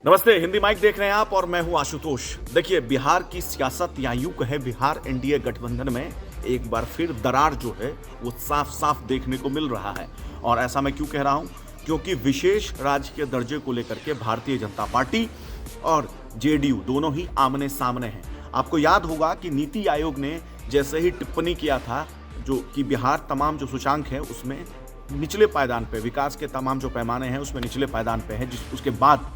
नमस्ते, हिंदी माइक देख रहे हैं आप और मैं हूं आशुतोष। देखिए, बिहार की सियासत या यूं कहे बिहार एनडीए गठबंधन में एक बार फिर दरार जो है वो साफ साफ देखने को मिल रहा है। और ऐसा मैं क्यों कह रहा हूं? क्योंकि विशेष राज्य के दर्जे को लेकर के भारतीय जनता पार्टी और जेडीयू दोनों ही आमने सामने हैं। आपको याद होगा कि नीति आयोग ने जैसे ही टिप्पणी किया था जो कि बिहार तमाम जो सूचांक है उसमें निचले पायदान पे, विकास के तमाम जो पैमाने हैं उसमें निचले पायदान पे है, उसके बाद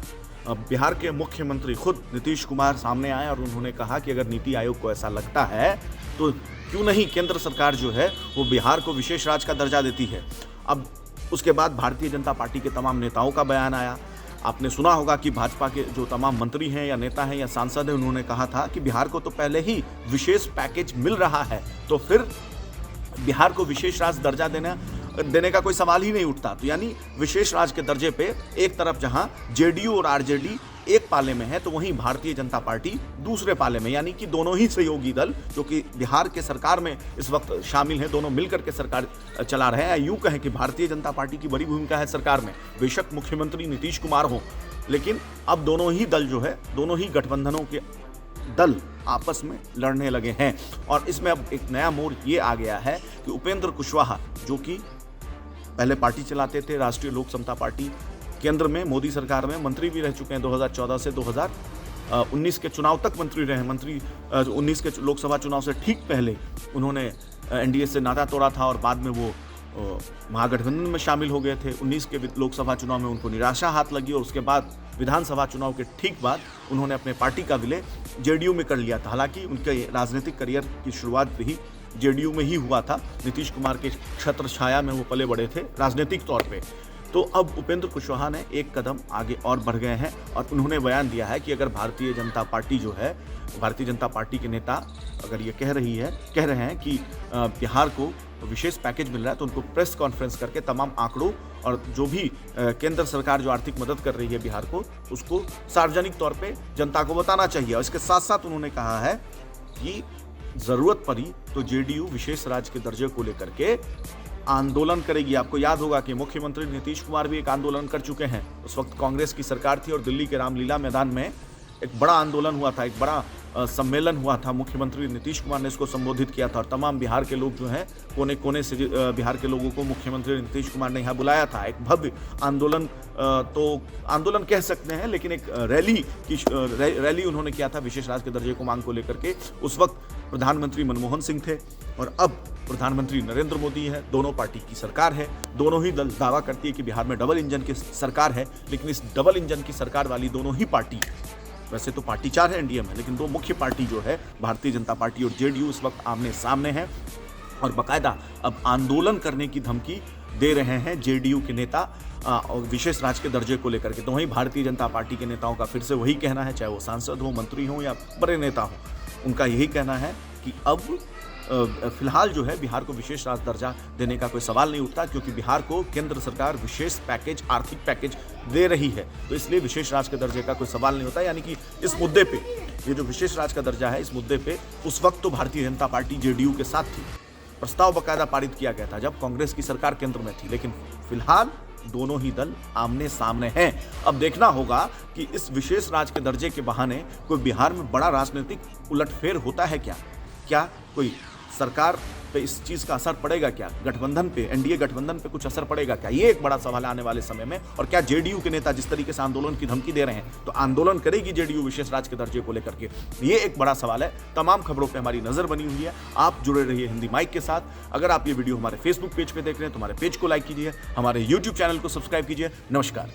बिहार के मुख्यमंत्री खुद नीतीश कुमार सामने आए और उन्होंने कहा कि अगर नीति आयोग को ऐसा लगता है तो क्यों नहीं केंद्र सरकार जो है वो बिहार को विशेष राज्य का दर्जा देती है। अब उसके बाद भारतीय जनता पार्टी के तमाम नेताओं का बयान आया। आपने सुना होगा कि भाजपा के जो तमाम मंत्री हैं या नेता हैं या सांसद हैं, उन्होंने कहा था कि बिहार को तो पहले ही विशेष पैकेज मिल रहा है, तो फिर बिहार को विशेष राज्य दर्जा देने का कोई सवाल ही नहीं उठता। तो यानी विशेष राज्य के दर्जे पे एक तरफ जहां जेडीयू और आरजेडी एक पाले में है, तो वहीं भारतीय जनता पार्टी दूसरे पाले में, यानी कि दोनों ही सहयोगी दल जो कि बिहार के सरकार में इस वक्त शामिल हैं, दोनों मिलकर के सरकार चला रहे हैं। यूं कहें कि भारतीय जनता पार्टी की बड़ी भूमिका है सरकार में, बेशक मुख्यमंत्री नीतीश कुमार हो, लेकिन अब दोनों ही दल जो है, दोनों ही गठबंधनों के दल आपस में लड़ने लगे हैं। और इसमें अब एक नया मोड़ ये आ गया है कि उपेंद्र कुशवाहा, जो कि पहले पार्टी चलाते थे राष्ट्रीय लोक समता पार्टी, केंद्र में मोदी सरकार में मंत्री भी रह चुके हैं, 2014 से 2019 के चुनाव तक मंत्री रहे। 19 के लोकसभा चुनाव से ठीक पहले उन्होंने एनडीए से नाता तोड़ा था और बाद में वो महागठबंधन में शामिल हो गए थे। 19 के लोकसभा चुनाव में उनको निराशा हाथ लगी और उसके बाद विधानसभा चुनाव के ठीक बाद उन्होंने अपने पार्टी का विलय जेडीयू में कर लिया था। हालांकि उनके राजनीतिक करियर की शुरुआत भी जेडीयू में ही हुआ था, नीतीश कुमार के छत्र छाया में वो पले बड़े थे राजनीतिक तौर पे। तो अब उपेंद्र कुशवाहा ने एक कदम आगे और बढ़ गए हैं और उन्होंने बयान दिया है कि अगर भारतीय जनता पार्टी जो है, भारतीय जनता पार्टी के नेता अगर ये कह रहे हैं कि बिहार को विशेष पैकेज मिल रहा है, तो उनको प्रेस कॉन्फ्रेंस करके तमाम आंकड़ों और जो भी केंद्र सरकार जो आर्थिक मदद कर रही है बिहार को, उसको सार्वजनिक तौर पे जनता को बताना चाहिए। और इसके साथ साथ उन्होंने कहा है कि जरूरत पड़ी तो जेडीयू विशेष राज्य के दर्जे को लेकर के आंदोलन करेगी। आपको याद होगा कि मुख्यमंत्री नीतीश कुमार भी एक आंदोलन कर चुके हैं। उस वक्त कांग्रेस की सरकार थी और दिल्ली के रामलीला मैदान में एक बड़ा आंदोलन हुआ था, एक बड़ा सम्मेलन हुआ था। मुख्यमंत्री नीतीश कुमार ने इसको संबोधित किया था और तमाम बिहार के लोग जो हैं, कोने कोने से बिहार के लोगों को मुख्यमंत्री नीतीश कुमार ने यहाँ बुलाया था। एक भव्य आंदोलन, तो आंदोलन कह सकते हैं, लेकिन एक रैली उन्होंने किया था विशेष राज्य के दर्जे को मांग को लेकर के। उस वक्त प्रधानमंत्री मनमोहन सिंह थे और अब प्रधानमंत्री नरेंद्र मोदी है। दोनों पार्टी की सरकार है, दोनों ही दल दावा करती है कि बिहार में डबल इंजन की सरकार है, लेकिन इस डबल इंजन की सरकार वाली दोनों ही पार्टी, वैसे तो पार्टी 4 है एनडीए में, लेकिन दो मुख्य पार्टी जो है भारतीय जनता पार्टी और जेडीयू इस वक्त आमने सामने हैं और बाकायदा अब आंदोलन करने की धमकी दे रहे हैं जेडीयू के नेता और विशेष राज्य के दर्जे को लेकर के। तो वहीं भारतीय जनता पार्टी के नेताओं का फिर से वही कहना है, चाहे वो सांसद हो, मंत्री हो या बड़े नेता हो, उनका यही कहना है कि अब फिलहाल जो है बिहार को विशेष राज्य दर्जा देने का कोई सवाल नहीं उठता, क्योंकि बिहार को केंद्र सरकार विशेष पैकेज, आर्थिक पैकेज दे रही है, तो इसलिए विशेष राज्य के दर्जे का कोई सवाल नहीं होता। यानी कि इस मुद्दे पे, ये जो विशेष राज्य का दर्जा है, इस मुद्दे पे उस वक्त तो भारतीय जनता पार्टी जेडीयू के साथ थी, प्रस्ताव बाकायदा पारित किया गया था जब कांग्रेस की सरकार केंद्र में थी, लेकिन फिलहाल दोनों ही दल आमने सामने हैं। अब देखना होगा कि इस विशेष राज्य के दर्जे के बहाने कोई बिहार में बड़ा राजनीतिक उलटफेर होता है क्या कोई सरकार पे इस चीज का असर पड़ेगा क्या? गठबंधन पे, एनडीए गठबंधन पे कुछ असर पड़ेगा क्या? ये एक बड़ा सवाल है आने वाले समय में। और क्या जेडीयू के नेता जिस तरीके से आंदोलन की धमकी दे रहे हैं, तो आंदोलन करेगी जेडीयू विशेष राज्य के दर्जे को लेकर के? ये एक बड़ा सवाल है। तमाम खबरों पे हमारी नजर बनी हुई है, आप जुड़े रहिए हिंदी माइक के साथ। अगर आप ये वीडियो हमारे फेसबुक पेज पे देख रहे हैं तो हमारे पेज को लाइक कीजिए, हमारे यूट्यूब चैनल को सब्सक्राइब कीजिए। नमस्कार।